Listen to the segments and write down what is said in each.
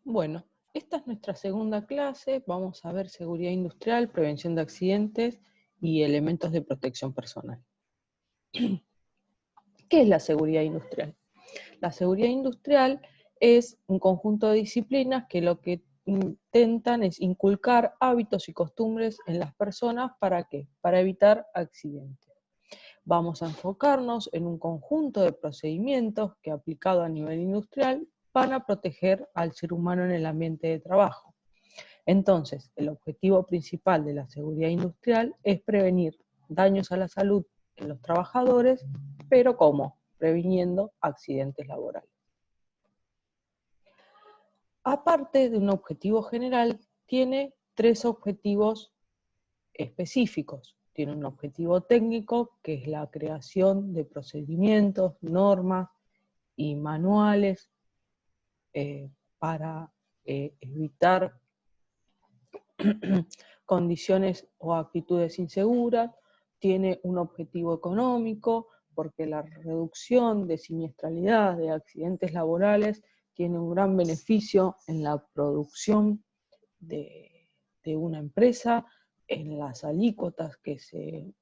Bueno, esta es nuestra segunda clase. Vamos a ver seguridad industrial, prevención de accidentes y elementos de protección personal. ¿Qué es la seguridad industrial? La seguridad industrial es un conjunto de disciplinas que lo que intentan es inculcar hábitos y costumbres en las personas. ¿Para qué? Para evitar accidentes. Vamos a enfocarnos en un conjunto de procedimientos que, aplicado a nivel industrial, van a proteger al ser humano en el ambiente de trabajo. Entonces, el objetivo principal de la seguridad industrial es prevenir daños a la salud en los trabajadores, pero ¿cómo? Previniendo accidentes laborales. Aparte de un objetivo general, tiene tres objetivos específicos. Tiene un objetivo técnico, que es la creación de procedimientos, normas y manuales para evitar condiciones o actitudes inseguras. Tiene un objetivo económico, porque la reducción de siniestralidad, de accidentes laborales, tiene un gran beneficio en la producción de una empresa, en las alícuotas que se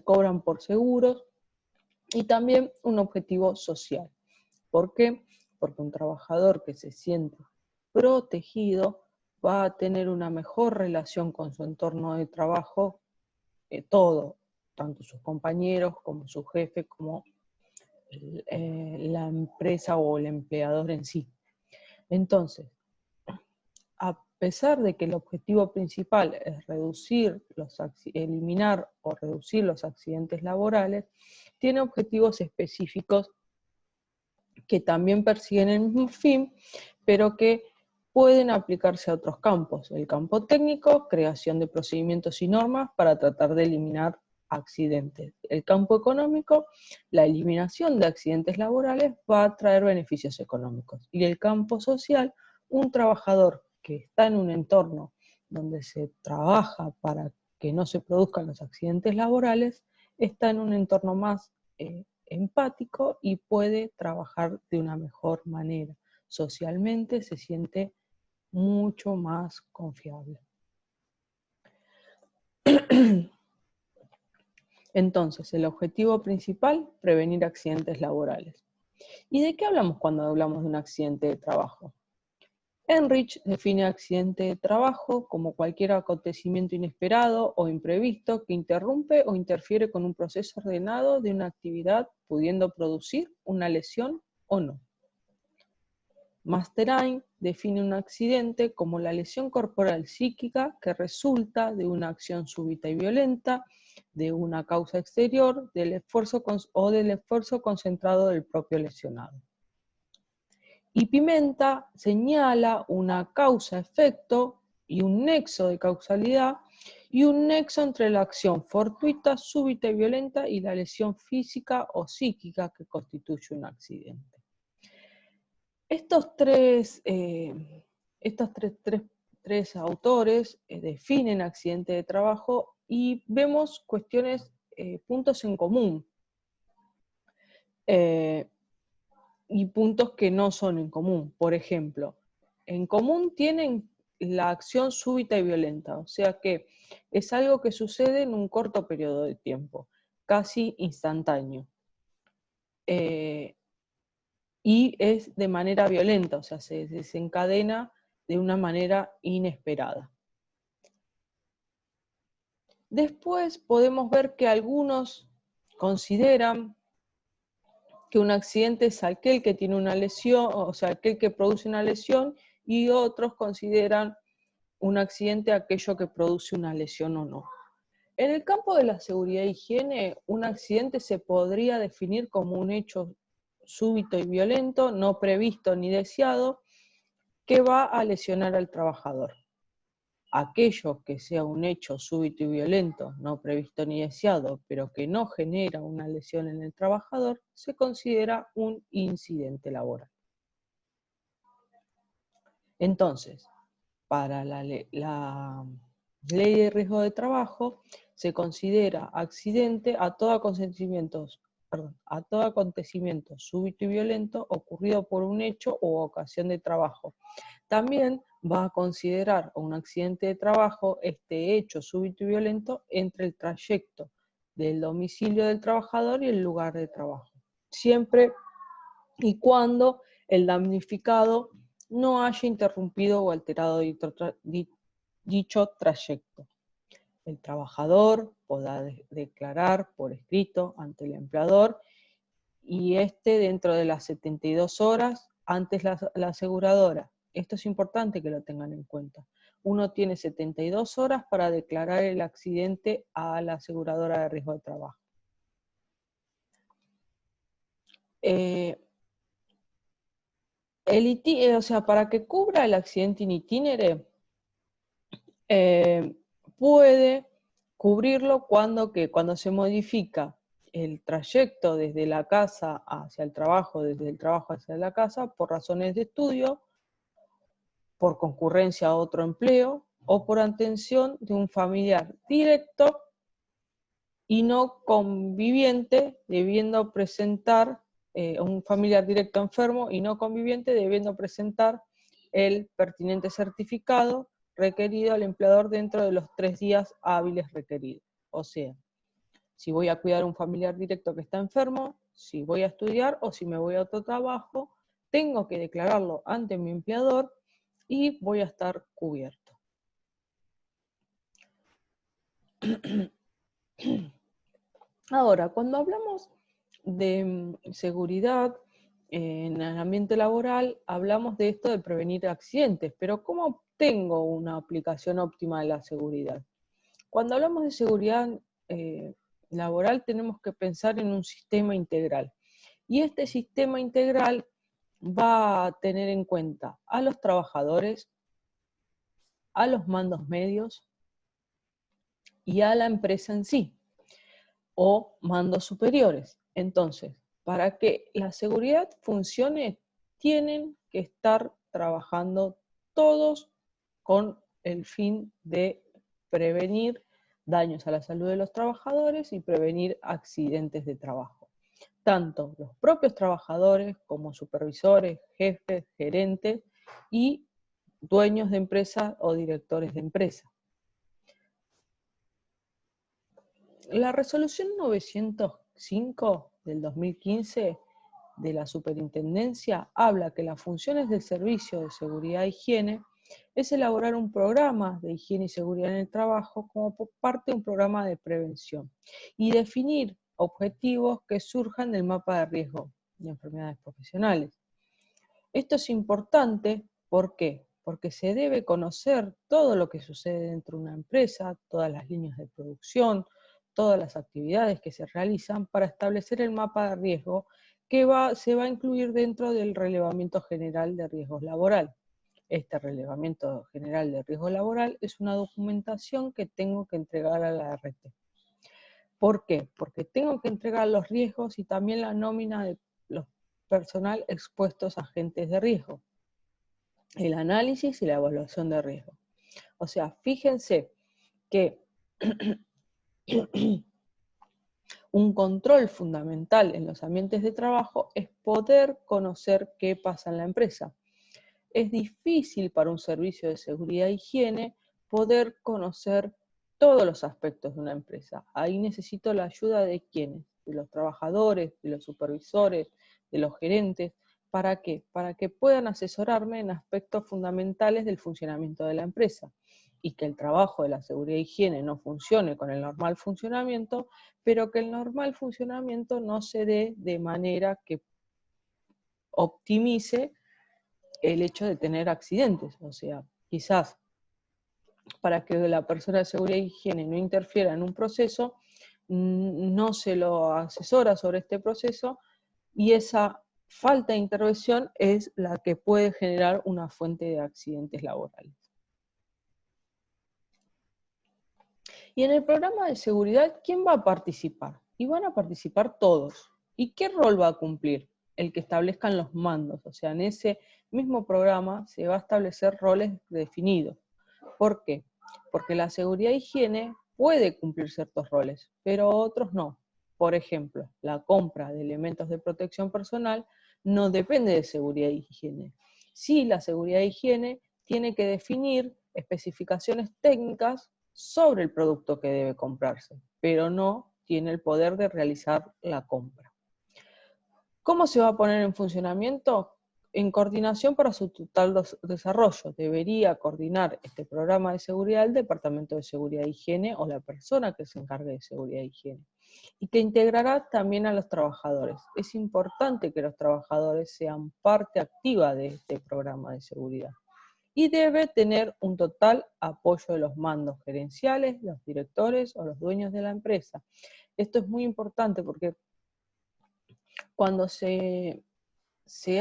cobran por seguros, y también un objetivo social. ¿Por qué? Porque un trabajador que se siente protegido va a tener una mejor relación con su entorno de trabajo, todo, tanto sus compañeros como su jefe, como la empresa o el empleador en sí. Entonces, a pesar de que el objetivo principal es eliminar o reducir los accidentes laborales, tiene objetivos específicos que también persiguen el mismo fin, pero que pueden aplicarse a otros campos. El campo técnico, creación de procedimientos y normas para tratar de eliminar accidentes. El campo económico, la eliminación de accidentes laborales va a traer beneficios económicos. Y el campo social, un trabajador que está en un entorno donde se trabaja para que no se produzcan los accidentes laborales, está en un entorno más empático y puede trabajar de una mejor manera. Socialmente se siente mucho más confiable. Entonces, el objetivo principal, prevenir accidentes laborales. ¿Y de qué hablamos cuando hablamos de un accidente de trabajo? Enrich define accidente de trabajo como cualquier acontecimiento inesperado o imprevisto que interrumpe o interfiere con un proceso ordenado de una actividad, pudiendo producir una lesión o no. Masterain define un accidente como la lesión corporal psíquica que resulta de una acción súbita y violenta, de una causa exterior, del esfuerzo concentrado del propio lesionado. Y Pimenta señala una causa-efecto y un nexo de causalidad y un nexo entre la acción fortuita, súbita y violenta y la lesión física o psíquica que constituye un accidente. Estos tres autores definen accidente de trabajo y vemos puntos en común y puntos que no son en común. Por ejemplo, en común tienen la acción súbita y violenta, o sea que es algo que sucede en un corto periodo de tiempo, casi instantáneo. Y es de manera violenta, o sea, se desencadena de una manera inesperada. Después podemos ver que algunos consideran que un accidente es aquel que tiene una lesión, o sea, aquel que produce una lesión, y otros consideran un accidente aquello que produce una lesión o no. En el campo de la seguridad e higiene, un accidente se podría definir como un hecho súbito y violento, no previsto ni deseado, que va a lesionar al trabajador. Aquello que sea un hecho súbito y violento, no previsto ni deseado, pero que no genera una lesión en el trabajador, se considera un incidente laboral. Entonces, para la ley de riesgo de trabajo, se considera accidente a todo acontecimiento a todo acontecimiento súbito y violento ocurrido por un hecho u ocasión de trabajo. También va a considerar un accidente de trabajo este hecho súbito y violento entre el trayecto del domicilio del trabajador y el lugar de trabajo, siempre y cuando el damnificado no haya interrumpido o alterado dicho trayecto. El trabajador podrá declarar por escrito ante el empleador y dentro de las 72 horas antes la aseguradora. Esto es importante que lo tengan en cuenta. Uno tiene 72 horas para declarar el accidente a la aseguradora de riesgo de trabajo. O sea, para que cubra el accidente in itinere, puede cubrirlo cuando se modifica el trayecto desde la casa hacia el trabajo, desde el trabajo hacia la casa, por razones de estudio, por concurrencia a otro empleo, o por atención de un familiar directo y no conviviente, debiendo presentar, un familiar directo enfermo y no conviviente, debiendo presentar el pertinente certificado requerido al empleador dentro de los 3 días hábiles requeridos. O sea, si voy a cuidar a un familiar directo que está enfermo, si voy a estudiar o si me voy a otro trabajo, tengo que declararlo ante mi empleador y voy a estar cubierto. Ahora, cuando hablamos de seguridad en el ambiente laboral, hablamos de esto de prevenir accidentes, pero ¿cómo obtengo una aplicación óptima de la seguridad? Cuando hablamos de seguridad laboral tenemos que pensar en un sistema integral. Y este sistema integral va a tener en cuenta a los trabajadores, a los mandos medios y a la empresa en sí, o mandos superiores. Entonces, para que la seguridad funcione, tienen que estar trabajando todos con el fin de prevenir daños a la salud de los trabajadores y prevenir accidentes de trabajo. Tanto los propios trabajadores como supervisores, jefes, gerentes y dueños de empresa o directores de empresa. La resolución 905 del 2015 de la Superintendencia habla que las funciones del Servicio de Seguridad e Higiene es elaborar un programa de higiene y seguridad en el trabajo como parte de un programa de prevención y definir objetivos que surjan del mapa de riesgo de enfermedades profesionales. Esto es importante, ¿por qué? Porque se debe conocer todo lo que sucede dentro de una empresa, todas las líneas de producción, todas las actividades que se realizan para establecer el mapa de riesgo que se va a incluir dentro del relevamiento general de riesgos laboral. Este relevamiento general de riesgo laboral es una documentación que tengo que entregar a la ART. ¿Por qué? Porque tengo que entregar los riesgos y también la nómina de los personal expuestos a agentes de riesgo, el análisis y la evaluación de riesgo. O sea, fíjense que un control fundamental en los ambientes de trabajo es poder conocer qué pasa en la empresa. Es difícil para un servicio de seguridad e higiene poder conocer todos los aspectos de una empresa. Ahí necesito la ayuda de quienes, de los trabajadores, de los supervisores, de los gerentes. ¿Para qué? Para que puedan asesorarme en aspectos fundamentales del funcionamiento de la empresa y que el trabajo de la seguridad e higiene no funcione con el normal funcionamiento, pero que el normal funcionamiento no se dé de manera que optimice el hecho de tener accidentes. O sea, quizás para que la persona de seguridad e higiene no interfiera en un proceso, no se lo asesora sobre este proceso y esa falta de intervención es la que puede generar una fuente de accidentes laborales. Y en el programa de seguridad, ¿quién va a participar? Y van a participar todos. ¿Y qué rol va a cumplir? El que establezcan los mandos. O sea, en ese mismo programa se va a establecer roles definidos. ¿Por qué? Porque la seguridad e higiene puede cumplir ciertos roles, pero otros no. Por ejemplo, la compra de elementos de protección personal no depende de seguridad e higiene. Sí, la seguridad e higiene tiene que definir especificaciones técnicas sobre el producto que debe comprarse, pero no tiene el poder de realizar la compra. ¿Cómo se va a poner en funcionamiento? En coordinación para su total desarrollo. Debería coordinar este programa de seguridad el Departamento de Seguridad e Higiene o la persona que se encargue de seguridad e higiene, y que integrará también a los trabajadores. Es importante que los trabajadores sean parte activa de este programa de seguridad. Y debe tener un total apoyo de los mandos gerenciales, los directores o los dueños de la empresa. Esto es muy importante porque cuando se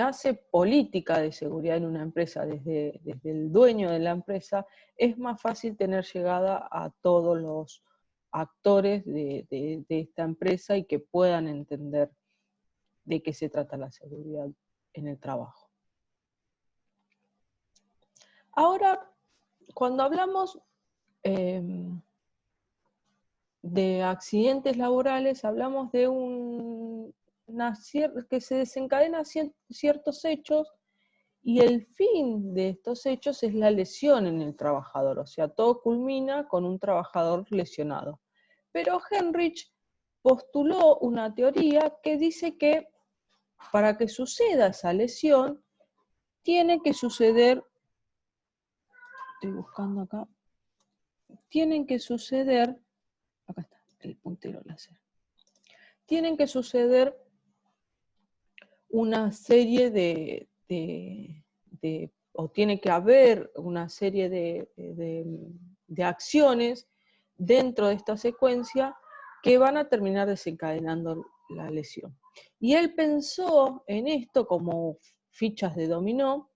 hace política de seguridad en una empresa desde el dueño de la empresa, es más fácil tener llegada a todos los actores de esta empresa y que puedan entender de qué se trata la seguridad en el trabajo. Ahora, cuando hablamos de accidentes laborales, hablamos de que se desencadenan ciertos hechos, y el fin de estos hechos es la lesión en el trabajador, o sea, todo culmina con un trabajador lesionado. Pero Henrich postuló una teoría que dice que para que suceda esa lesión, tiene que suceder, estoy buscando acá, tienen que suceder, acá está el puntero láser, tienen que suceder una serie o tiene que haber una serie de acciones dentro de esta secuencia que van a terminar desencadenando la lesión. Y él pensó en esto como fichas de dominó,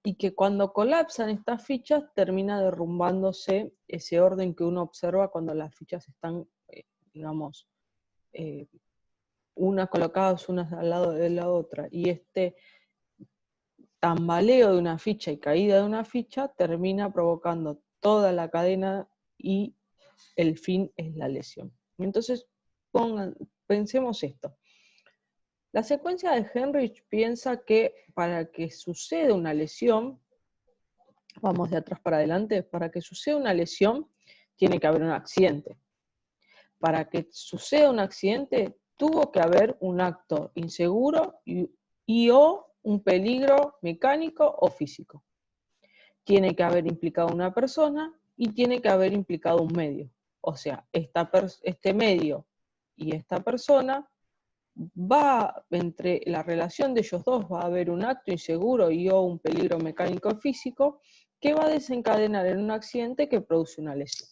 y que cuando colapsan estas fichas termina derrumbándose ese orden que uno observa cuando las fichas están, digamos, unas colocadas unas al lado de la otra, y este tambaleo de una ficha y caída de una ficha termina provocando toda la cadena y el fin es la lesión. Entonces, pensemos esto. La secuencia de Henrich piensa que para que suceda una lesión, vamos de atrás para adelante, para que suceda una lesión tiene que haber un accidente. Para que suceda un accidente tuvo que haber un acto inseguro y o un peligro mecánico o físico. Tiene que haber implicado una persona y tiene que haber implicado un medio. O sea, este medio y esta persona, entre la relación de ellos dos va a haber un acto inseguro y o un peligro mecánico o físico que va a desencadenar en un accidente que produce una lesión.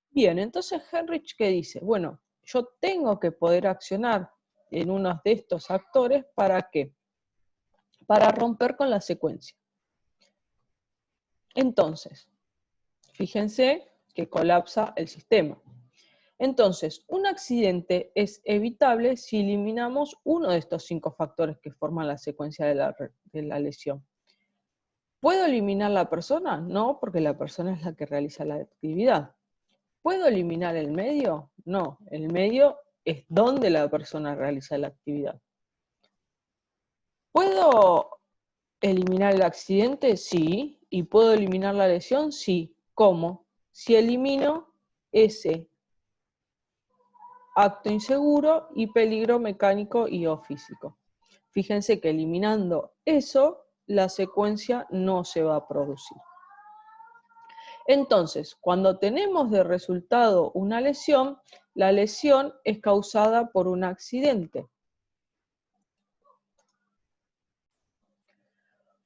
Bien, entonces Henrich, ¿qué dice? Bueno, yo tengo que poder accionar en uno de estos actores, ¿para qué? Para romper con la secuencia. Entonces, fíjense que colapsa el sistema. Entonces, un accidente es evitable si eliminamos uno de estos 5 factores que forman la secuencia de la lesión. ¿Puedo eliminar la persona? No, porque la persona es la que realiza la actividad. ¿Puedo eliminar el medio? No, el medio es donde la persona realiza la actividad. ¿Puedo eliminar el accidente? Sí. ¿Y puedo eliminar la lesión? Sí. ¿Cómo? Si elimino ese acto inseguro y peligro mecánico y o físico. Fíjense que eliminando eso, la secuencia no se va a producir. Entonces, cuando tenemos de resultado una lesión, la lesión es causada por un accidente.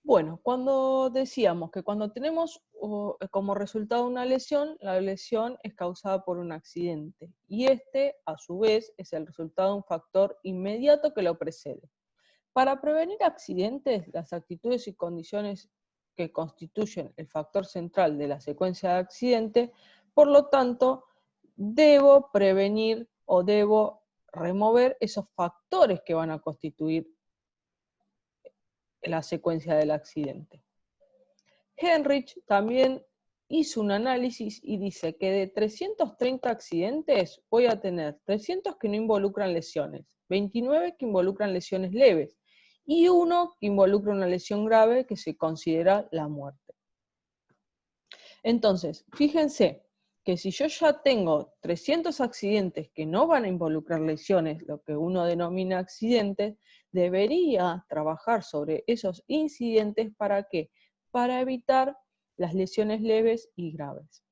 Bueno, cuando decíamos que cuando tenemos como resultado una lesión, la lesión es causada por un accidente. Y este, a su vez, es el resultado de un factor inmediato que lo precede. Para prevenir accidentes, las actitudes y condiciones que constituyen el factor central de la secuencia de accidente, por lo tanto, debo prevenir o debo remover esos factores que van a constituir la secuencia del accidente. Henrich también hizo un análisis y dice que de 330 accidentes voy a tener 300 que no involucran lesiones, 29 que involucran lesiones leves y uno que involucra una lesión grave que se considera la muerte. Entonces, fíjense que si yo ya tengo 300 accidentes que no van a involucrar lesiones, lo que uno denomina accidentes, debería trabajar sobre esos incidentes. ¿Para qué? Para evitar las lesiones leves y graves.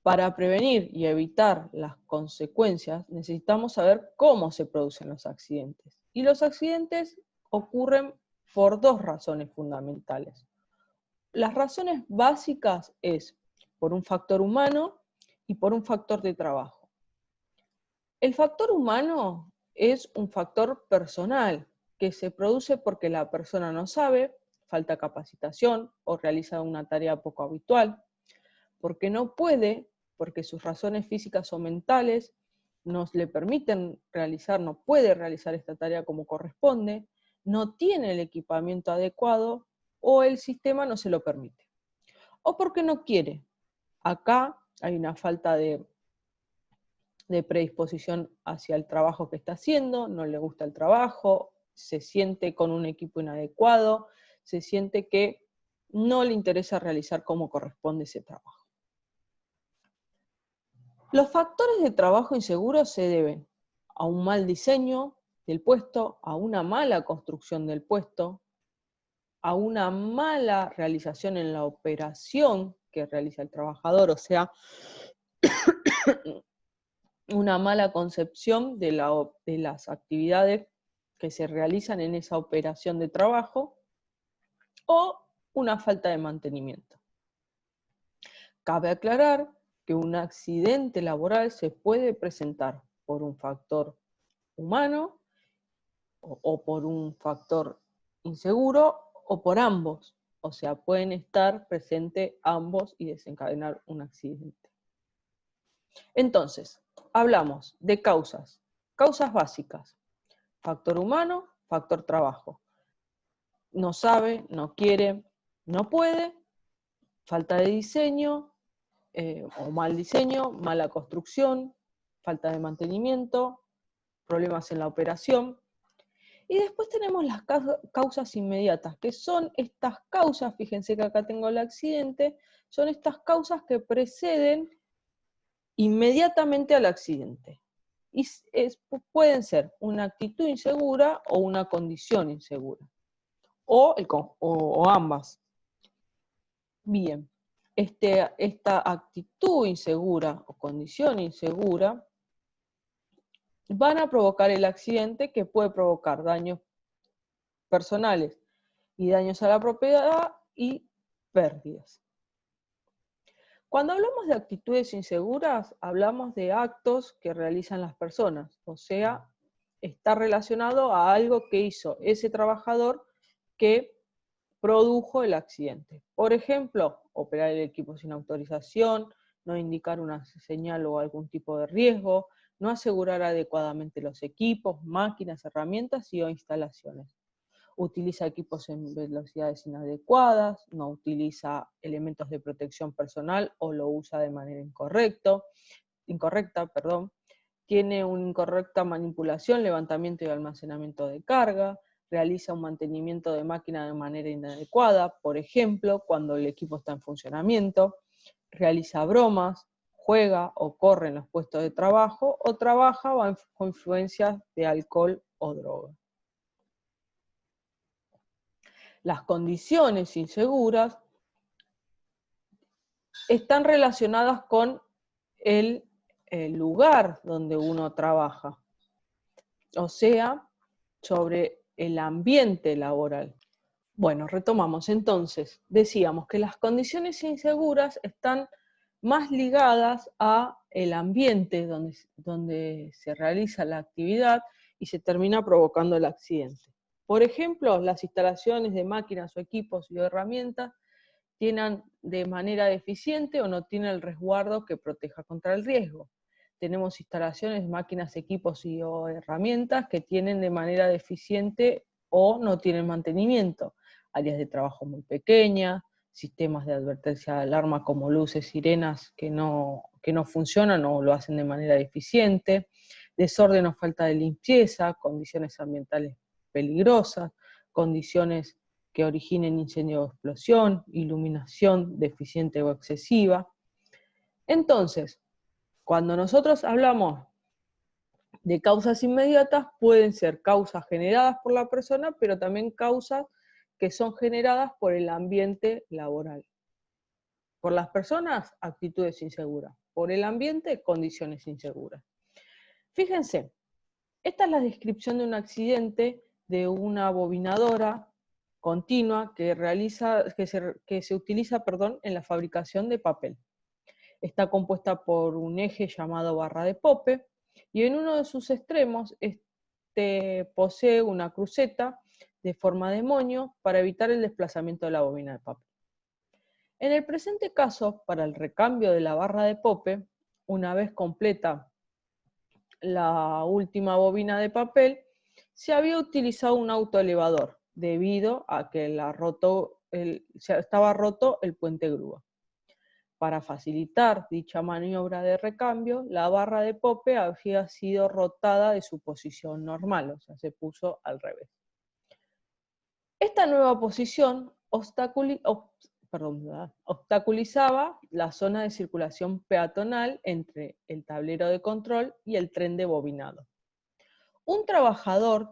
Para prevenir y evitar las consecuencias, necesitamos saber cómo se producen los accidentes. Y los accidentes ocurren por dos razones fundamentales. Las razones básicas es por un factor humano y por un factor de trabajo. El factor humano es un factor personal que se produce porque la persona no sabe, falta capacitación o realiza una tarea poco habitual, porque no puede, porque sus razones físicas o mentales no le permiten realizar, no puede realizar esta tarea como corresponde, no tiene el equipamiento adecuado o el sistema no se lo permite. O porque no quiere. Acá hay una falta de predisposición hacia el trabajo que está haciendo, no le gusta el trabajo, se siente con un equipo inadecuado, se siente que no le interesa realizar como corresponde ese trabajo. Los factores de trabajo inseguros se deben a un mal diseño del puesto, a una mala construcción del puesto, a una mala realización en la operación que realiza el trabajador, o sea, una mala concepción de las actividades que se realizan en esa operación de trabajo, o una falta de mantenimiento. Cabe aclarar que un accidente laboral se puede presentar por un factor humano, o por un factor inseguro, o por ambos. O sea, pueden estar presentes ambos y desencadenar un accidente. Entonces, hablamos de causas básicas: factor humano, factor trabajo. No sabe, no quiere, no puede, falta de diseño, o mal diseño, mala construcción, falta de mantenimiento, problemas en la operación. Y después tenemos las causas inmediatas, que son estas causas, fíjense que acá tengo el accidente, son estas causas que preceden inmediatamente al accidente. Y pueden ser una actitud insegura o una condición insegura, o ambas. Bien, esta actitud insegura o condición insegura van a provocar el accidente, que puede provocar daños personales y daños a la propiedad y pérdidas. Cuando hablamos de actitudes inseguras, hablamos de actos que realizan las personas, o sea, está relacionado a algo que hizo ese trabajador que produjo el accidente. Por ejemplo, operar el equipo sin autorización, no indicar una señal o algún tipo de riesgo, no asegurar adecuadamente los equipos, máquinas, herramientas o instalaciones. Utiliza equipos en velocidades inadecuadas, no utiliza elementos de protección personal o lo usa de manera incorrecta, tiene una incorrecta manipulación, levantamiento y almacenamiento de carga, realiza un mantenimiento de máquina de manera inadecuada, por ejemplo, cuando el equipo está en funcionamiento, realiza bromas, juega o corre en los puestos de trabajo, o trabaja con influencias de alcohol o droga. Las condiciones inseguras están relacionadas con el lugar donde uno trabaja, o sea, sobre el ambiente laboral. Bueno, retomamos entonces. Decíamos que las condiciones inseguras están más ligadas a el ambiente donde se realiza la actividad y se termina provocando el accidente. Por ejemplo, las instalaciones de máquinas o equipos y herramientas tienen de manera deficiente o no tienen el resguardo que proteja contra el riesgo. Tenemos instalaciones, máquinas, equipos o herramientas que tienen de manera deficiente o no tienen mantenimiento. Áreas de trabajo muy pequeñas, sistemas de advertencia de alarma como luces, sirenas que no funcionan o lo hacen de manera deficiente, desorden o falta de limpieza, condiciones ambientales peligrosas, condiciones que originen incendio o explosión, iluminación deficiente o excesiva. Entonces, cuando nosotros hablamos de causas inmediatas, pueden ser causas generadas por la persona, pero también causas que son generadas por el ambiente laboral. Por las personas, actitudes inseguras. Por el ambiente, condiciones inseguras. Fíjense, esta es la descripción de un accidente de una bobinadora continua que se utiliza en la fabricación de papel. Está compuesta por un eje llamado barra de pope, y en uno de sus extremos posee una cruceta de forma de moño para evitar el desplazamiento de la bobina de papel. En el presente caso, para el recambio de la barra de pope, una vez completa la última bobina de papel, se había utilizado un autoelevador debido a que estaba roto el puente grúa. Para facilitar dicha maniobra de recambio, la barra de pope había sido rotada de su posición normal, o sea, se puso al revés. Esta nueva posición obstaculizaba la zona de circulación peatonal entre el tablero de control y el tren de bobinado. Un trabajador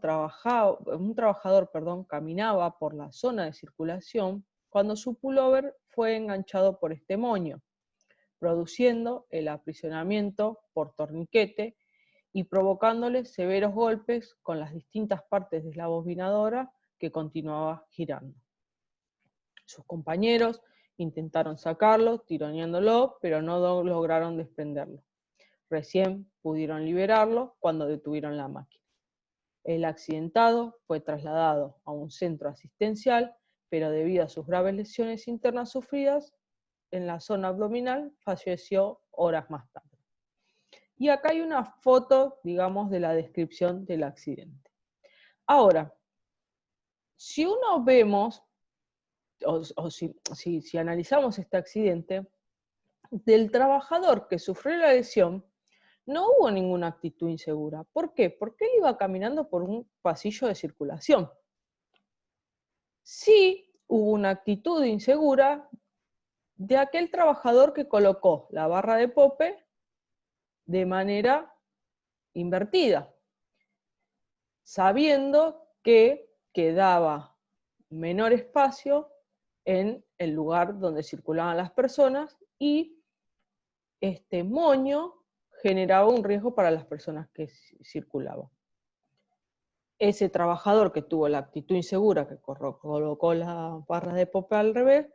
caminaba por la zona de circulación cuando su pullover fue enganchado por este moño, produciendo el aprisionamiento por torniquete y provocándole severos golpes con las distintas partes de la bobinadora que continuaba girando. Sus compañeros intentaron sacarlo, tironeándolo, pero no lograron desprenderlo. Recién pudieron liberarlo cuando detuvieron la máquina. El accidentado fue trasladado a un centro asistencial, pero debido a sus graves lesiones internas sufridas en la zona abdominal, falleció horas más tarde. Y acá hay una foto, digamos, de la descripción del accidente. Ahora, si uno vemos, si analizamos este accidente, del trabajador que sufrió la lesión, no hubo ninguna actitud insegura. ¿Por qué? Porque él iba caminando por un pasillo de circulación. Sí hubo una actitud insegura de aquel trabajador que colocó la barra de pope de manera invertida, sabiendo que quedaba menor espacio en el lugar donde circulaban las personas y este moño generaba un riesgo para las personas que circulaban. Ese trabajador que tuvo la actitud insegura, que colocó la barra de pope al revés,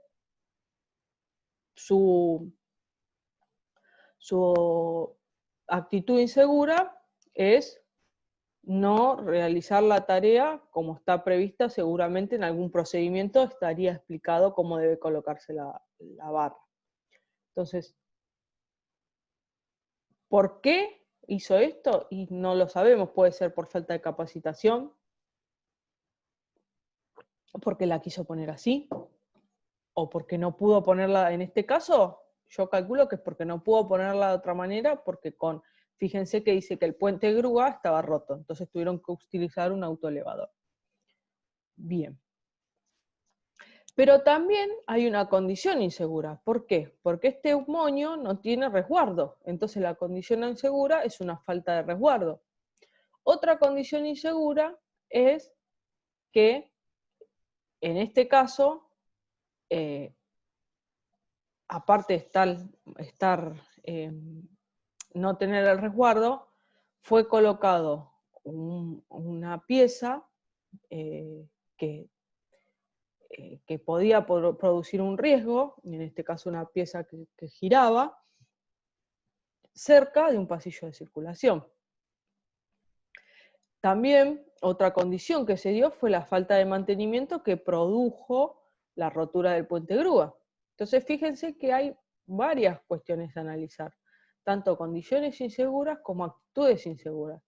su actitud insegura es no realizar la tarea como está prevista. Seguramente en algún procedimiento estaría explicado cómo debe colocarse la barra. Entonces, ¿por qué hizo esto? Y no lo sabemos, puede ser por falta de capacitación, o porque la quiso poner así, o porque no pudo ponerla, en este caso, yo calculo que es porque no pudo ponerla de otra manera, porque fíjense que dice que el puente grúa estaba roto, entonces tuvieron que utilizar un autoelevador. Bien. Pero también hay una condición insegura. ¿Por qué? Porque este moño no tiene resguardo, entonces la condición insegura es una falta de resguardo. Otra condición insegura es que, en este caso, aparte de no tener el resguardo, fue colocado una pieza que podía producir un riesgo, en este caso una pieza que giraba, cerca de un pasillo de circulación. También otra condición que se dio fue la falta de mantenimiento que produjo la rotura del puente grúa. Entonces fíjense que hay varias cuestiones a analizar, tanto condiciones inseguras como actitudes inseguras.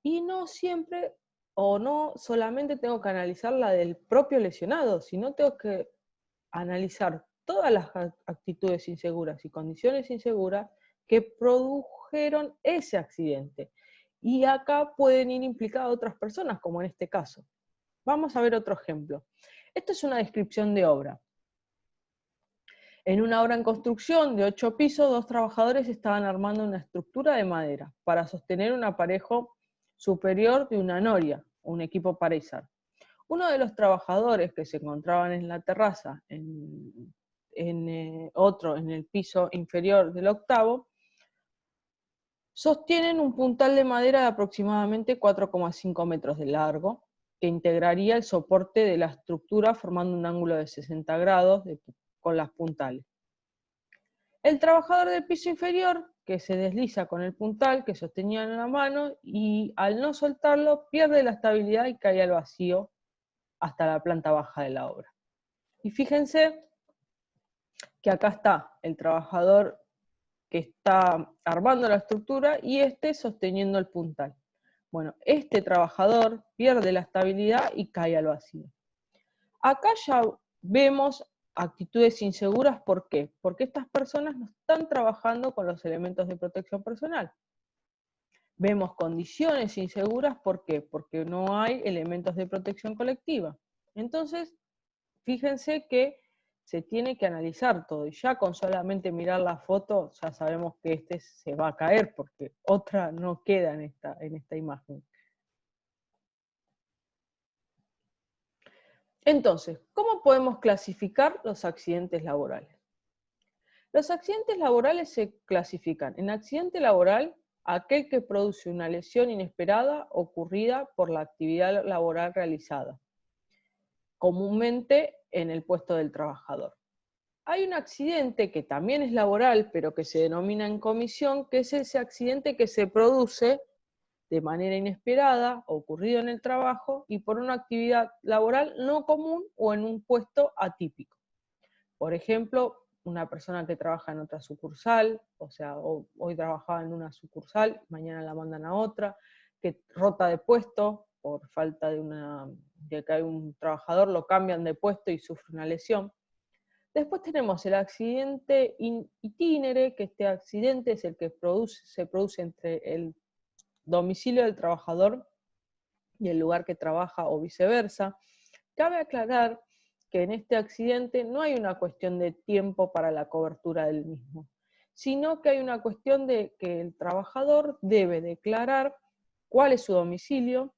Y no siempre, o no solamente tengo que analizar la del propio lesionado, sino tengo que analizar todas las actitudes inseguras y condiciones inseguras que produjeron ese accidente. Y acá pueden ir implicadas otras personas, como en este caso. Vamos a ver otro ejemplo. Esto es una descripción de obra. En una obra en construcción de 8 pisos, 2 trabajadores estaban armando una estructura de madera para sostener un aparejo superior de una noria, un equipo para izar. Uno de los trabajadores que se encontraban en la terraza, otro en el piso inferior del 8º, sostienen un puntal de madera de aproximadamente 4,5 metros de largo, que integraría el soporte de la estructura formando un ángulo de 60 grados con las puntales. El trabajador del piso inferior, que se desliza con el puntal que sostenía en la mano, y al no soltarlo pierde la estabilidad y cae al vacío hasta la planta baja de la obra. Y fíjense que acá está el trabajador que está armando la estructura y este sosteniendo el puntal. Bueno, este trabajador pierde la estabilidad y cae al vacío. Acá ya vemos actitudes inseguras, ¿por qué? Porque estas personas no están trabajando con los elementos de protección personal. Vemos condiciones inseguras, ¿por qué? Porque no hay elementos de protección colectiva. Entonces, fíjense que se tiene que analizar todo, y ya con solamente mirar la foto ya sabemos que este se va a caer, porque otra no queda en esta imagen. Entonces, ¿cómo podemos clasificar los accidentes laborales? Los accidentes laborales se clasifican en accidente laboral, aquel que produce una lesión inesperada ocurrida por la actividad laboral realizada, comúnmente en el puesto del trabajador. Hay un accidente que también es laboral, pero que se denomina en comisión, que es ese accidente que se produce de manera inesperada, ocurrido en el trabajo, y por una actividad laboral no común o en un puesto atípico. Por ejemplo, una persona que trabaja en otra sucursal, o sea, hoy trabajaba en una sucursal, mañana la mandan a otra, que rota de puesto por falta de que hay un trabajador, lo cambian de puesto y sufre una lesión. Después tenemos el accidente itinere, que este accidente es el que se produce entre el domicilio del trabajador y el lugar que trabaja o viceversa. Cabe aclarar que en este accidente no hay una cuestión de tiempo para la cobertura del mismo, sino que hay una cuestión de que el trabajador debe declarar cuál es su domicilio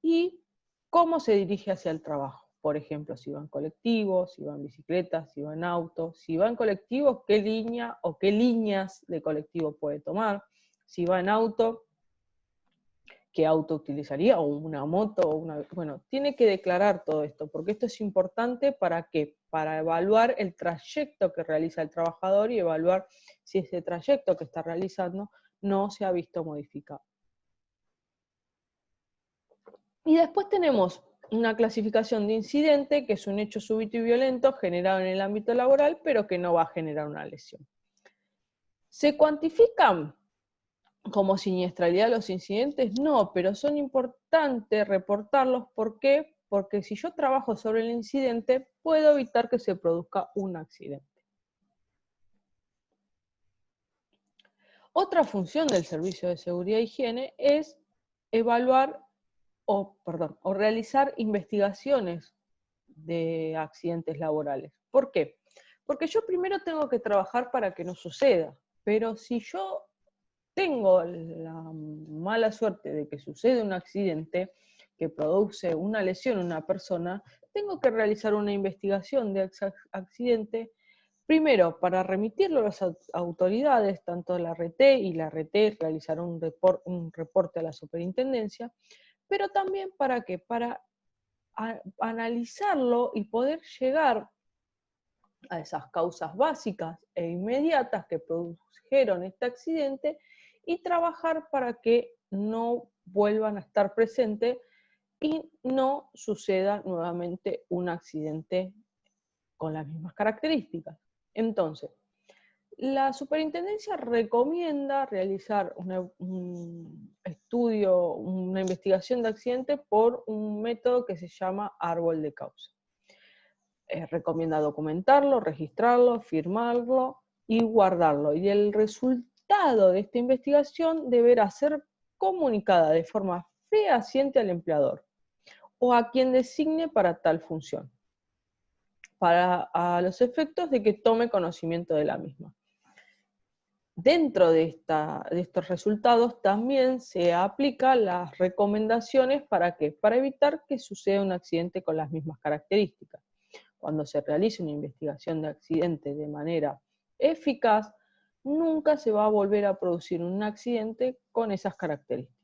y cómo se dirige hacia el trabajo. Por ejemplo, si va en colectivo, si va en bicicleta, si va en auto, si va en colectivo, qué línea o qué líneas de colectivo puede tomar, si va en auto, qué auto utilizaría, o una moto, bueno, tiene que declarar todo esto, porque esto es importante ¿para qué? Para evaluar el trayecto que realiza el trabajador y evaluar si ese trayecto que está realizando no se ha visto modificado. Y después tenemos una clasificación de incidente, que es un hecho súbito y violento generado en el ámbito laboral, pero que no va a generar una lesión. ¿Se cuantifican como siniestralidad los incidentes? No, pero son importantes reportarlos. ¿Por qué? Porque si yo trabajo sobre el incidente, puedo evitar que se produzca un accidente. Otra función del Servicio de Seguridad e Higiene es evaluar o realizar investigaciones de accidentes laborales. ¿Por qué? Porque yo primero tengo que trabajar para que no suceda, pero si yo tengo la mala suerte de que sucede un accidente que produce una lesión en una persona, tengo que realizar una investigación de ese accidente, primero para remitirlo a las autoridades, tanto la RT y la RT realizar un reporte a la superintendencia, pero también ¿para qué? Para analizarlo y poder llegar a esas causas básicas e inmediatas que produjeron este accidente y trabajar para que no vuelvan a estar presentes y no suceda nuevamente un accidente con las mismas características. Entonces, la superintendencia recomienda realizar un estudio, una investigación de accidentes por un método que se llama árbol de causa. recomienda documentarlo, registrarlo, firmarlo y guardarlo. Y el resultado de esta investigación deberá ser comunicada de forma fehaciente al empleador o a quien designe para tal función, a los efectos de que tome conocimiento de la misma. Dentro de estos resultados también se aplican las recomendaciones para evitar que suceda un accidente con las mismas características. Cuando se realice una investigación de accidente de manera eficaz, nunca se va a volver a producir un accidente con esas características.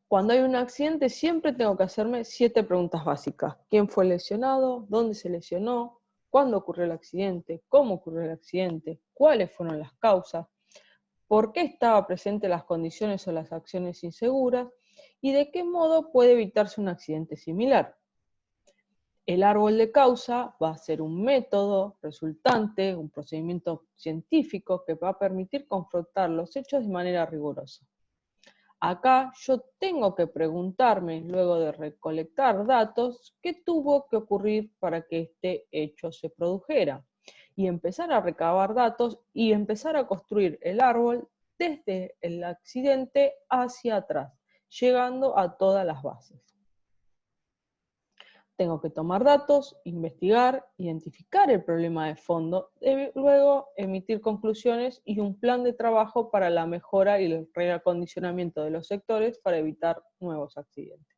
Cuando hay un accidente siempre tengo que hacerme 7 preguntas básicas. ¿Quién fue lesionado? ¿Dónde se lesionó? ¿Cuándo ocurrió el accidente? ¿Cómo ocurrió el accidente? ¿Cuáles fueron las causas? ¿Por qué estaban presentes las condiciones o las acciones inseguras? ¿Y de qué modo puede evitarse un accidente similar? El árbol de causa va a ser un método resultante, un procedimiento científico que va a permitir confrontar los hechos de manera rigurosa. Acá yo tengo que preguntarme, luego de recolectar datos, qué tuvo que ocurrir para que este hecho se produjera. Y empezar a recabar datos y empezar a construir el árbol desde el accidente hacia atrás, llegando a todas las bases. Tengo que tomar datos, investigar, identificar el problema de fondo, luego emitir conclusiones y un plan de trabajo para la mejora y el reacondicionamiento de los sectores para evitar nuevos accidentes.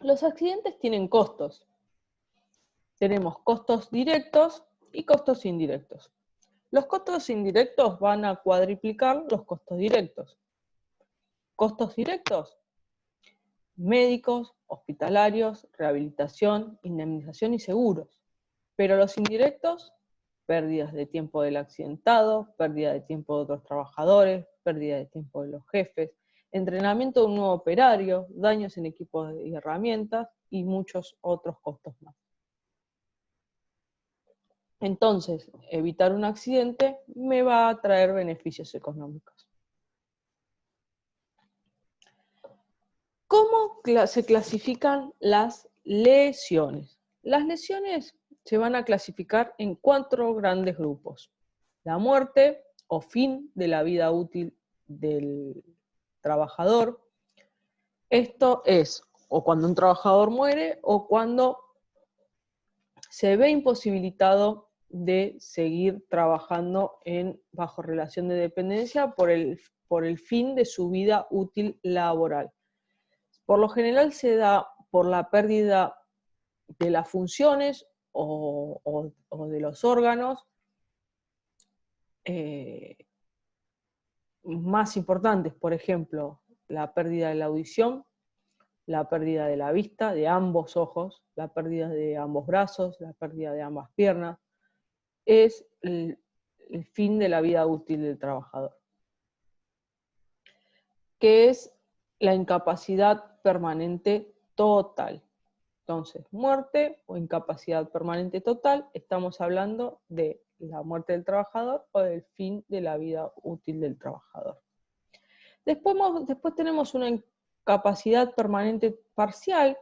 Los accidentes tienen costos. Tenemos costos directos y costos indirectos. Los costos indirectos van a cuadriplicar los costos directos. Costos directos: médicos, hospitalarios, rehabilitación, indemnización y seguros. Pero los indirectos: pérdidas de tiempo del accidentado, pérdida de tiempo de otros trabajadores, pérdida de tiempo de los jefes, entrenamiento de un nuevo operario, daños en equipos y herramientas y muchos otros costos más. Entonces, evitar un accidente me va a traer beneficios económicos. ¿Cómo se clasifican las lesiones? Las lesiones se van a clasificar en 4 grandes grupos. La muerte o fin de la vida útil del trabajador. Esto es o cuando un trabajador muere o cuando se ve imposibilitado de seguir trabajando bajo relación de dependencia por el fin de su vida útil laboral. Por lo general se da por la pérdida de las funciones o de los órganos más importantes, por ejemplo, la pérdida de la audición, la pérdida de la vista, de ambos ojos, la pérdida de ambos brazos, la pérdida de ambas piernas. Es el fin de la vida útil del trabajador, que es la incapacidad permanente total. Entonces, muerte o incapacidad permanente total, estamos hablando de la muerte del trabajador o del fin de la vida útil del trabajador. Después tenemos una incapacidad permanente parcial,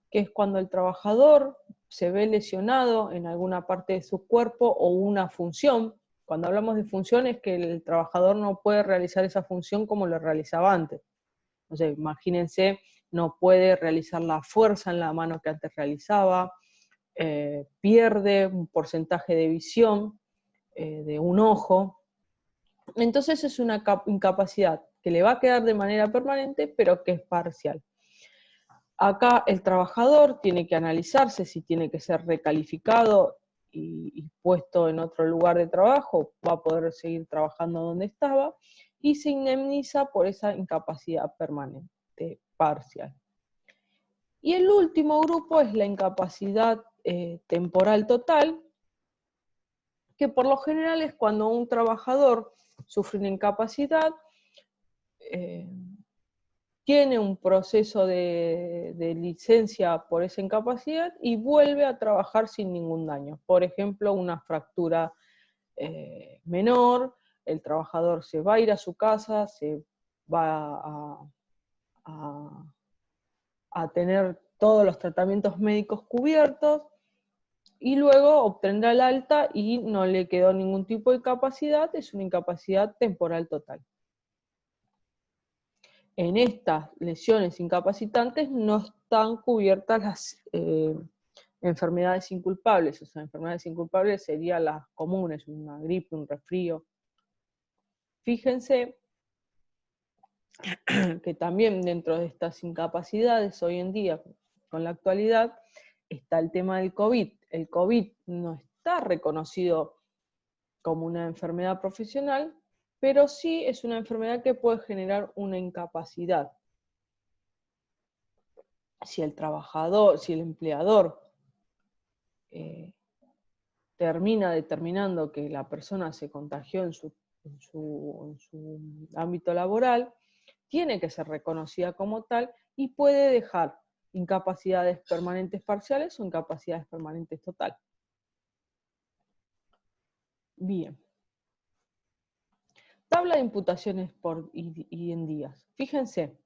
que es cuando el trabajador se ve lesionado en alguna parte de su cuerpo o una función. Cuando hablamos de función es que el trabajador no puede realizar esa función como lo realizaba antes. O sea, imagínense, no puede realizar la fuerza en la mano que antes realizaba, pierde un porcentaje de visión de un ojo. Entonces es una incapacidad que le va a quedar de manera permanente, pero que es parcial. Acá el trabajador tiene que analizarse si tiene que ser recalificado y puesto en otro lugar de trabajo, va a poder seguir trabajando donde estaba, y se indemniza por esa incapacidad permanente parcial. Y el último grupo es la incapacidad temporal total, que por lo general es cuando un trabajador sufre una incapacidad, tiene un proceso de licencia por esa incapacidad y vuelve a trabajar sin ningún daño. Por ejemplo, una fractura menor, el trabajador se va a ir a su casa, se va a a tener todos los tratamientos médicos cubiertos, y luego obtendrá el alta y no le quedó ningún tipo de incapacidad, es una incapacidad temporal total. En estas lesiones incapacitantes no están cubiertas las enfermedades inculpables, o sea, enfermedades inculpables serían las comunes, una gripe, un resfrío. Fíjense que también dentro de estas incapacidades hoy en día, con la actualidad, está el tema del COVID. El COVID no está reconocido como una enfermedad profesional, pero sí es una enfermedad que puede generar una incapacidad. Si el trabajador, si el empleador termina determinando que la persona se contagió en su ámbito laboral, tiene que ser reconocida como tal y puede dejar incapacidades permanentes parciales o incapacidades permanentes totales. Bien. Tabla de imputaciones y en días. Fíjense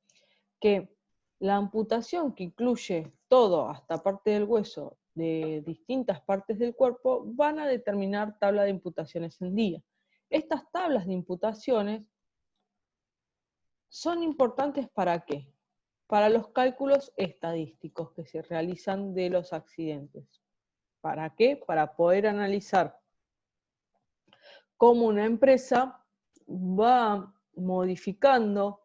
que la amputación, que incluye todo, hasta parte del hueso, de distintas partes del cuerpo, van a determinar tabla de imputaciones en día. Estas tablas de imputaciones son importantes ¿para qué? Para los cálculos estadísticos que se realizan de los accidentes. ¿Para qué? Para poder analizar cómo una empresa va modificando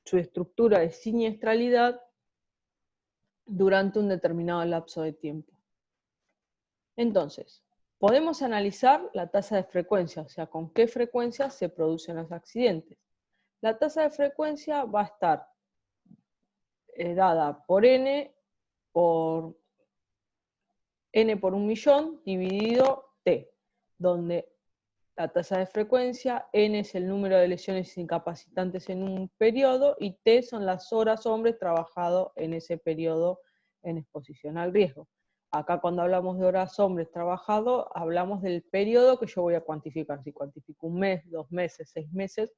su estructura de siniestralidad durante un determinado lapso de tiempo. Entonces, podemos analizar la tasa de frecuencia, o sea, con qué frecuencia se producen los accidentes. La tasa de frecuencia va a estar dada por n por 1.000.000 dividido t, donde la tasa de frecuencia, n es el número de lesiones incapacitantes en un periodo, y t son las horas hombres trabajado en ese periodo en exposición al riesgo. Acá cuando hablamos de horas hombres trabajado, hablamos del periodo que yo voy a cuantificar. Si cuantifico 1 mes, 2 meses, 6 meses,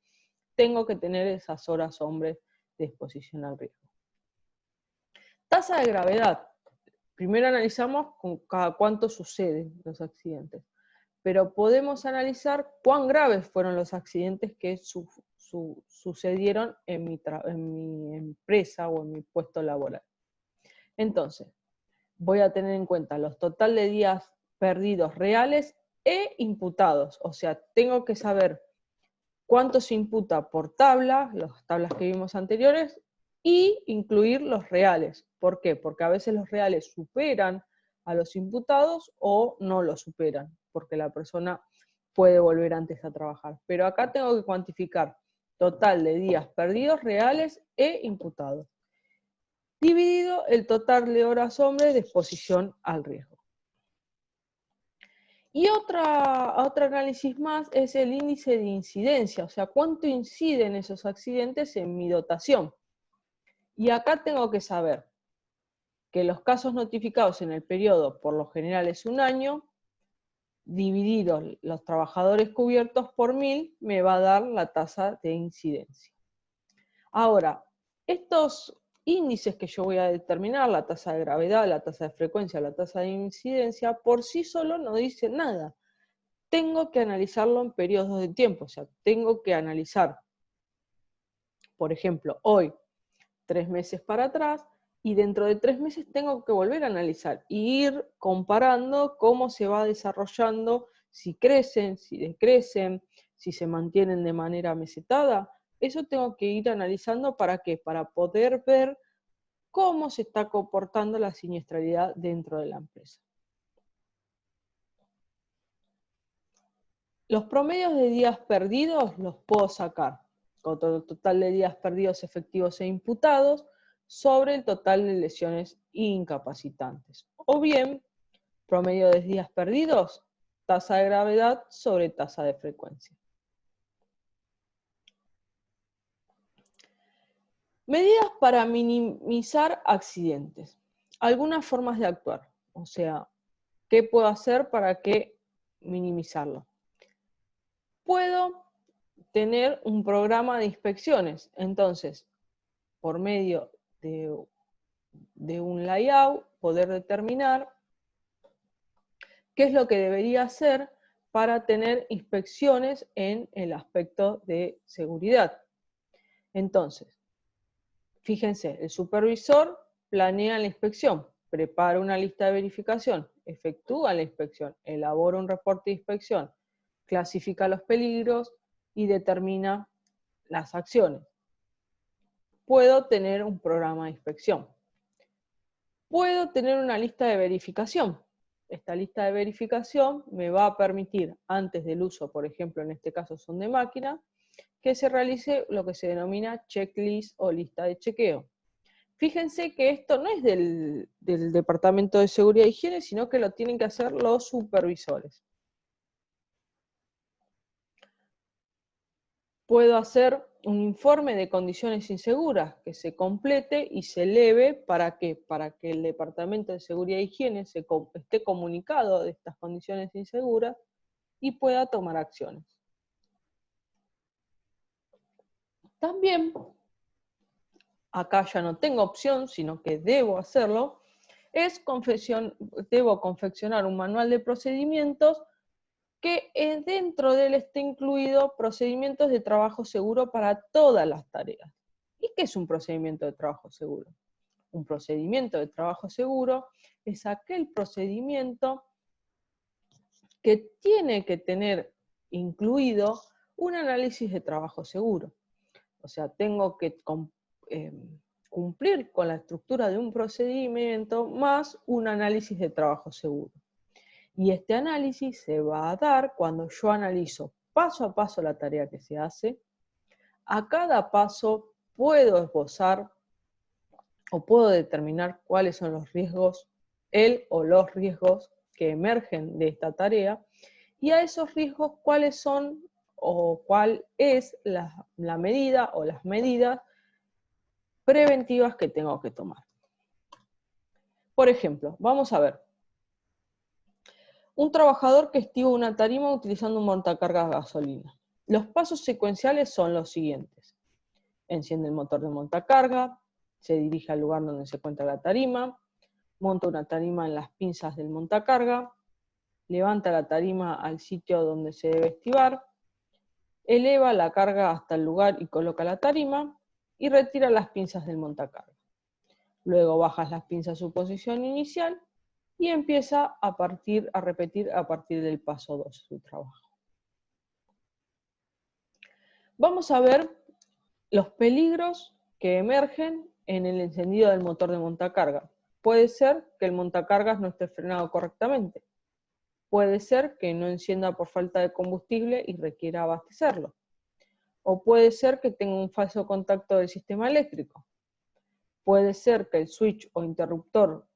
tengo que tener esas horas hombres de exposición al riesgo. Tasa de gravedad. Primero analizamos con cada cuánto suceden los accidentes, pero podemos analizar cuán graves fueron los accidentes que sucedieron en mi empresa o en mi puesto laboral. Entonces, voy a tener en cuenta los total de días perdidos reales e imputados, o sea, tengo que saber cuánto se imputa por tabla, las tablas que vimos anteriores, y incluir los reales. ¿Por qué? Porque a veces los reales superan a los imputados o no los superan, porque la persona puede volver antes a trabajar. Pero acá tengo que cuantificar total de días perdidos reales e imputados, dividido el total de horas hombre de exposición al riesgo. Y otro análisis más es el índice de incidencia, o sea, cuánto inciden esos accidentes en mi dotación. Y acá tengo que saber que los casos notificados en el periodo, por lo general es 1 año, dividido los trabajadores cubiertos por 1000, me va a dar la tasa de incidencia. Ahora, estos índices que yo voy a determinar, la tasa de gravedad, la tasa de frecuencia, la tasa de incidencia, por sí solo no dicen nada. Tengo que analizarlo en periodos de tiempo, o sea, tengo que analizar, por ejemplo, hoy, 3 meses para atrás, y dentro de 3 meses tengo que volver a analizar, y ir comparando cómo se va desarrollando, si crecen, si decrecen, si se mantienen de manera mesetada. Eso tengo que ir analizando, ¿para qué? Para poder ver cómo se está comportando la siniestralidad dentro de la empresa. Los promedios de días perdidos los puedo sacar con todo el total de días perdidos efectivos e imputados sobre el total de lesiones incapacitantes. O bien, promedio de días perdidos, tasa de gravedad sobre tasa de frecuencia. Medidas para minimizar accidentes. Algunas formas de actuar. O sea, ¿qué puedo hacer para minimizarlo? Puedo tener un programa de inspecciones. Entonces, por medio de de un layout, poder determinar qué es lo que debería hacer para tener inspecciones en el aspecto de seguridad. Entonces, fíjense, el supervisor planea la inspección, prepara una lista de verificación, efectúa la inspección, elabora un reporte de inspección, clasifica los peligros y determina las acciones. Puedo tener un programa de inspección. Puedo tener una lista de verificación. Esta lista de verificación me va a permitir, antes del uso, por ejemplo, en este caso son de máquina, que se realice lo que se denomina checklist o lista de chequeo. Fíjense que esto no es del Departamento de Seguridad e Higiene, sino que lo tienen que hacer los supervisores. Puedo hacer un informe de condiciones inseguras que se complete y se eleve ¿para qué? Para que el Departamento de Seguridad e Higiene esté comunicado de estas condiciones inseguras y pueda tomar acciones. También, acá ya no tengo opción, sino que debo hacerlo, debo confeccionar un manual de procedimientos que dentro de él esté incluido procedimientos de trabajo seguro para todas las tareas. ¿Y qué es un procedimiento de trabajo seguro? Un procedimiento de trabajo seguro es aquel procedimiento que tiene que tener incluido un análisis de trabajo seguro. O sea, tengo que cumplir con la estructura de un procedimiento más un análisis de trabajo seguro. Y este análisis se va a dar cuando yo analizo paso a paso la tarea que se hace. A cada paso puedo esbozar o puedo determinar cuáles son los riesgos, el o los riesgos que emergen de esta tarea, y a esos riesgos cuáles son o cuál es la medida o las medidas preventivas que tengo que tomar. Por ejemplo, vamos a ver. Un trabajador que estiva una tarima utilizando un montacargas de gasolina. Los pasos secuenciales son los siguientes. Enciende el motor de montacarga, se dirige al lugar donde se encuentra la tarima, monta una tarima en las pinzas del montacarga, levanta la tarima al sitio donde se debe estivar, eleva la carga hasta el lugar y coloca la tarima, y retira las pinzas del montacarga. Luego bajas las pinzas a su posición inicial y empieza a repetir a partir del paso 2 su trabajo. Vamos a ver los peligros que emergen en el encendido del motor de montacarga. Puede ser que el montacargas no esté frenado correctamente. Puede ser que no encienda por falta de combustible y requiera abastecerlo. O puede ser que tenga un falso contacto del sistema eléctrico. Puede ser que el switch o interruptor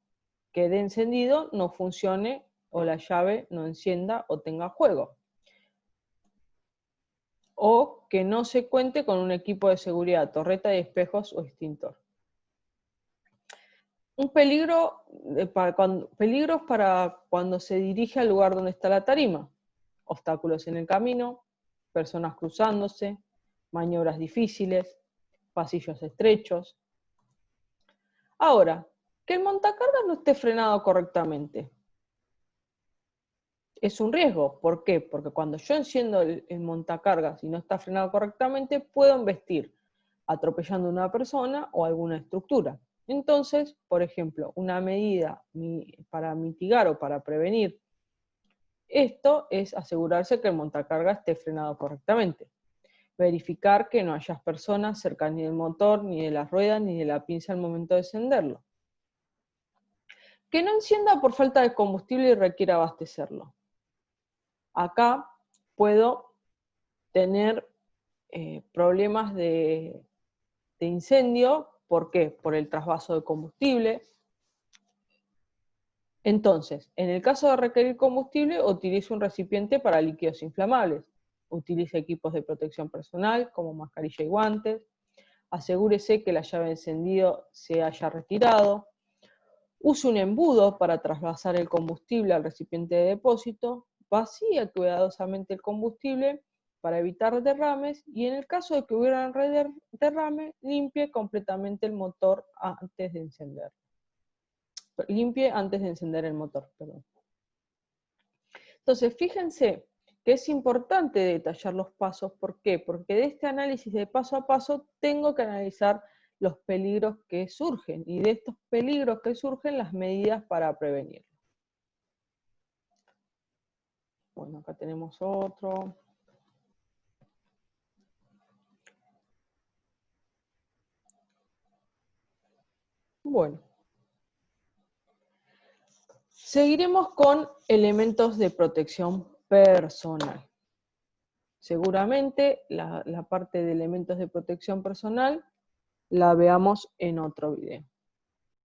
quede encendido, no funcione, o la llave no encienda o tenga juego. O que no se cuente con un equipo de seguridad, torreta de espejos o extintor. Un peligro, peligros para cuando se dirige al lugar donde está la tarima. Obstáculos en el camino, personas cruzándose, maniobras difíciles, pasillos estrechos. Ahora, que el montacargas no esté frenado correctamente. Es un riesgo. ¿Por qué? Porque cuando yo enciendo el montacargas y no está frenado correctamente, puedo embestir atropellando a una persona o alguna estructura. Entonces, por ejemplo, una medida para mitigar o para prevenir esto es asegurarse que el montacargas esté frenado correctamente. Verificar que no haya personas cerca ni del motor, ni de las ruedas, ni de la pinza al momento de encenderlo. Que no encienda por falta de combustible y requiera abastecerlo. Acá puedo tener problemas de incendio. ¿Por qué? Por el trasvaso de combustible. Entonces, en el caso de requerir combustible, utilice un recipiente para líquidos inflamables. Utilice equipos de protección personal, como mascarilla y guantes. Asegúrese que la llave de encendido se haya retirado. Use un embudo para trasvasar el combustible al recipiente de depósito. Vacíe cuidadosamente el combustible para evitar derrames, y en el caso de que hubiera derrame, limpie completamente el motor antes de encender. limpie antes de encender el motor, perdón. Entonces, fíjense que es importante detallar los pasos. ¿Por qué? Porque de este análisis de paso a paso tengo que analizar los peligros que surgen, y de estos peligros que surgen, las medidas para prevenirlos. Bueno, acá tenemos otro. Bueno. Seguiremos con elementos de protección personal. Seguramente la parte de elementos de protección personal la veamos en otro video.